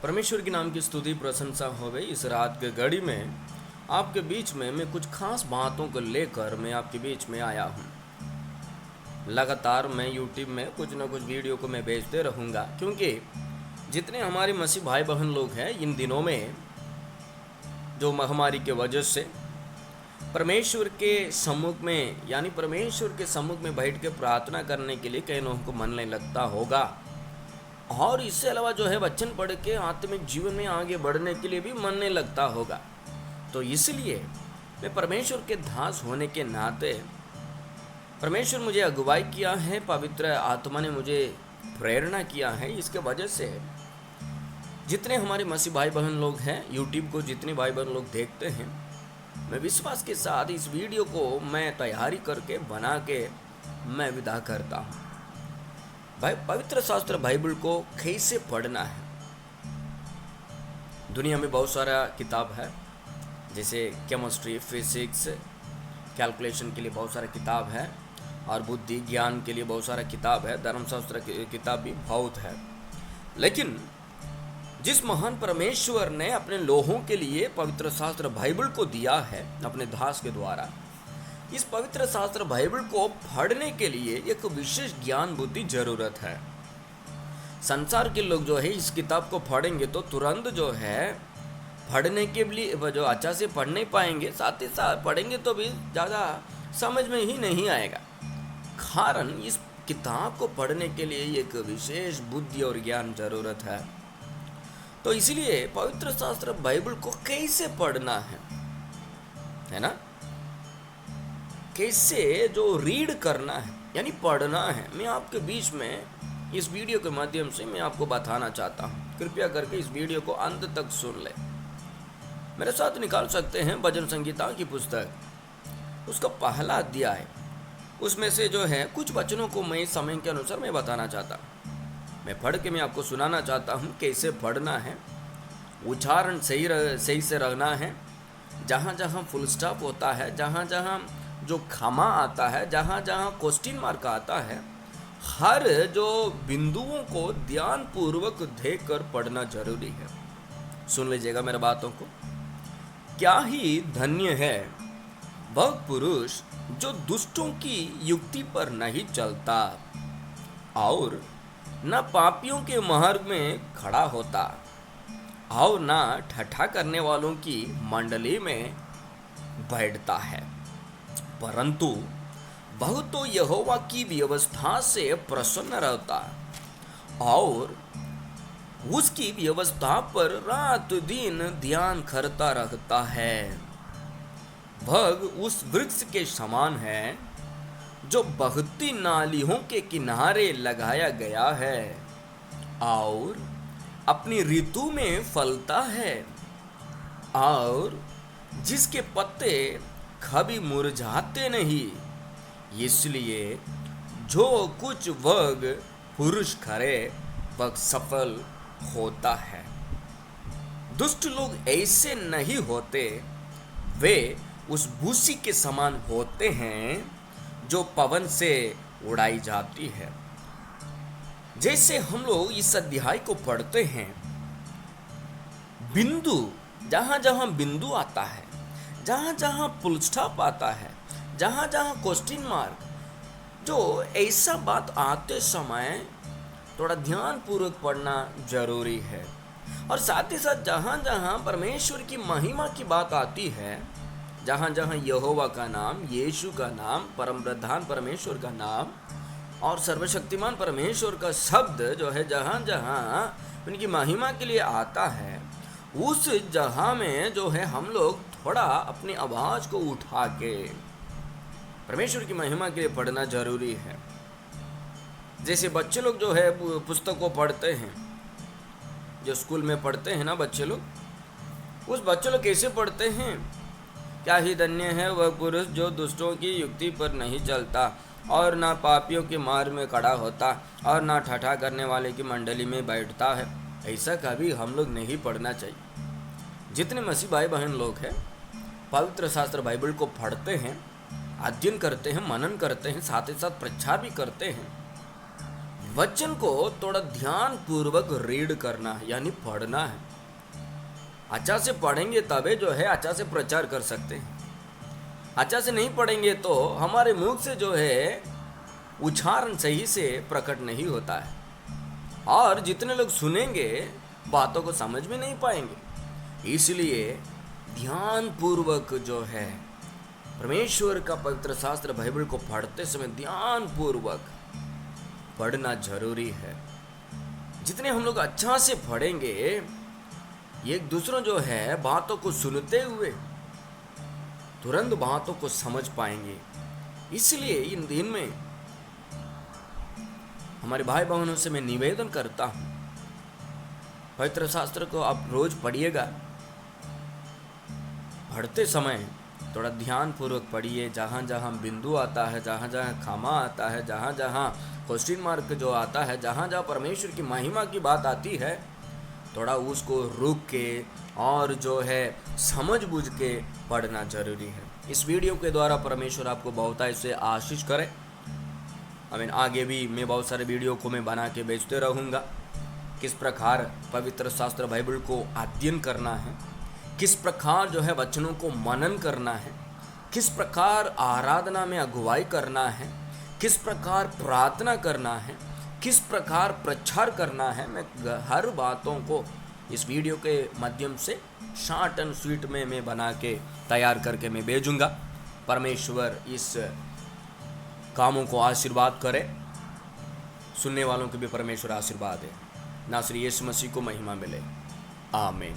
परमेश्वर के नाम की स्तुति प्रशंसा हो गई। इस रात के घड़ी में आपके बीच में मैं कुछ खास बातों को लेकर मैं आपके बीच में आया हूँ। लगातार मैं यूट्यूब में कुछ न कुछ वीडियो को मैं भेजते रहूँगा, क्योंकि जितने हमारे मसीह भाई बहन लोग हैं इन दिनों में जो महामारी के वजह से परमेश्वर के सम्मुख में यानी परमेश्वर के सम्मुख में बैठ के प्रार्थना करने के लिए कई लोगों को मन नहीं लगता होगा, और इससे अलावा जो है वचन पढ़ के आत्मिक जीवन में आगे बढ़ने के लिए भी मन नहीं लगता होगा। तो इसलिए मैं परमेश्वर के दास होने के नाते परमेश्वर मुझे अगुवाई किया है, पवित्र आत्मा ने मुझे प्रेरणा किया है। इसके वजह से जितने हमारे मसीह भाई बहन लोग हैं, यूट्यूब को जितने भाई बहन लोग देखते हैं, मैं विश्वास के साथ इस वीडियो को मैं तैयारी करके बना के मैं विदा करता हूँ। भाई पवित्र शास्त्र बाइबल को कैसे पढ़ना है। दुनिया में बहुत सारा किताब है, जैसे केमिस्ट्री, फिजिक्स, कैलकुलेशन के लिए बहुत सारा किताब है, और बुद्धि ज्ञान के लिए बहुत सारा किताब है, धर्मशास्त्र की किताब भी बहुत है। लेकिन जिस महान परमेश्वर ने अपने लोगों के लिए पवित्र शास्त्र बाइबल को दिया है अपने दास के द्वारा, इस पवित्र शास्त्र बाइबल को पढ़ने के लिए एक विशेष ज्ञान बुद्धि जरूरत है। संसार के लोग जो है इस किताब को पढ़ेंगे तो तुरंत जो है पढ़ने के लिए जो अच्छा से पढ़ नहीं पाएंगे, साथ ही साथ पढ़ेंगे तो भी ज़्यादा समझ में ही नहीं आएगा। कारण इस किताब को पढ़ने के लिए एक विशेष बुद्धि और ज्ञान जरूरत है। तो इसीलिए पवित्र शास्त्र बाइबल को कैसे पढ़ना है ना, कैसे जो रीड करना है यानी पढ़ना है, मैं आपके बीच में इस वीडियो के माध्यम से मैं आपको बताना चाहता हूँ। कृपया करके इस वीडियो को अंत तक सुन ले। मेरे साथ निकाल सकते हैं भजन संगीता की पुस्तक, उसका पहला अध्याय, उसमें से जो है कुछ वचनों को मैं समय के अनुसार मैं बताना चाहता हूँ। मैं पढ़ के मैं आपको सुनाना चाहता हूँ कैसे पढ़ना है। उच्चारण सही से रहना है। जहाँ जहाँ फुल स्टॉप होता है, जहाँ जहाँ जो खामा आता है, जहाँ जहाँ क्वेश्चन मार्क आता है, हर जो बिंदुओं को ध्यान पूर्वक देख कर पढ़ना जरूरी है। सुन लीजिएगा मेरे बातों को। क्या ही धन्य है वह पुरुष जो दुष्टों की युक्ति पर नहीं चलता और न पापियों के मार्ग में खड़ा होता और न ठट्ठा करने वालों की मंडली में बैठता है, परंतु वह तो यहोवा की व्यवस्था से प्रसन्न रहता और उसकी व्यवस्था पर रात दिन ध्यान करता रहता है। वह उस वृक्ष के समान है जो बहती नालियों के किनारे लगाया गया है और अपनी ऋतु में फलता है, और जिसके पत्ते कभी मुरझाते नहीं। इसलिए जो कुछ वह पुरुष करे वह सफल होता है। दुष्ट लोग ऐसे नहीं होते, वे उस भूसी के समान होते हैं जो पवन से उड़ाई जाती है। जैसे हम लोग इस अध्याय को पढ़ते हैं, बिंदु जहाँ जहाँ बिंदु आता है, जहाँ जहाँ फुल स्टॉप आता है, जहाँ जहाँ क्वेश्चन मार्क, जो ऐसा बात आते समय थोड़ा ध्यान पूर्वक पढ़ना जरूरी है। और साथ ही साथ जहाँ जहाँ परमेश्वर की महिमा की बात आती है, जहाँ जहाँ यहोवा का नाम, यीशु का नाम, परम प्रधान परमेश्वर का नाम और सर्वशक्तिमान परमेश्वर का शब्द जो है जहाँ जहाँ उनकी महिमा के लिए आता है, उस जगह में जो है हम लोग थोड़ा अपनी आवाज़ को उठा के परमेश्वर की महिमा के लिए पढ़ना जरूरी है। जैसे बच्चे लोग जो है पुस्तक को पढ़ते हैं, जो स्कूल में पढ़ते हैं ना बच्चे लोग, उस बच्चे लोग कैसे पढ़ते हैं? क्या ही धन्य है वह पुरुष जो दुष्टों की युक्ति पर नहीं चलता और ना पापियों के मार्ग में खड़ा होता और ना ठट्ठा करने वाले की मंडली में बैठता है। ऐसा कभी हम लोग नहीं पढ़ना चाहिए। जितने मसीह भाई बहन लोग हैं पवित्र शास्त्र बाइबल को पढ़ते हैं, अध्ययन करते हैं, मनन करते हैं, साथ ही साथ प्रचार भी करते हैं, वचन को थोड़ा ध्यान पूर्वक रीड करना है, यानी पढ़ना है। अच्छा से पढ़ेंगे तबे जो है अच्छा से प्रचार कर सकते हैं। अच्छा से नहीं पढ़ेंगे तो हमारे मुख से जो है उच्चारण सही से प्रकट नहीं होता है, और जितने लोग सुनेंगे बातों को समझ में नहीं पाएंगे। इसलिए ध्यान पूर्वक जो है परमेश्वर का पवित्र शास्त्र बाइबल को पढ़ते समय ध्यान पूर्वक पढ़ना जरूरी है। जितने हम लोग अच्छा से पढ़ेंगे, एक दूसरों जो है बातों को सुनते हुए तुरंत बातों को समझ पाएंगे। इसलिए इन दिन में हमारे भाई बहनों से मैं निवेदन करता हूं, पवित्र शास्त्र को आप रोज पढ़िएगा। पढ़ते समय थोड़ा ध्यान पूर्वक पढ़िए। जहाँ जहाँ बिंदु आता है, जहाँ जहाँ खामा आता है, जहाँ जहाँ क्वेश्चन मार्क जो आता है, जहाँ जहाँ परमेश्वर की महिमा की बात आती है, थोड़ा उसको रुक के और जो है समझ बूझ के पढ़ना जरूरी है। इस वीडियो के द्वारा परमेश्वर आपको बहुत ऐसे आशीष करे। आगे भी मैं बहुत सारे वीडियो को मैं बना के बेचते रहूँगा। किस प्रकार पवित्र शास्त्र बाइबल को अध्ययन करना है, किस प्रकार जो है वचनों को मनन करना है, किस प्रकार आराधना में अगुवाई करना है, किस प्रकार प्रार्थना करना है, किस प्रकार प्रचार करना है, मैं हर बातों को इस वीडियो के माध्यम से शॉर्ट एंड स्वीट में मैं बना के तैयार करके मैं भेजूंगा। परमेश्वर इस कामों को आशीर्वाद करे, सुनने वालों को भी परमेश्वर आशीर्वाद है। नासरी यीशु मसीह को महिमा मिले। आमीन।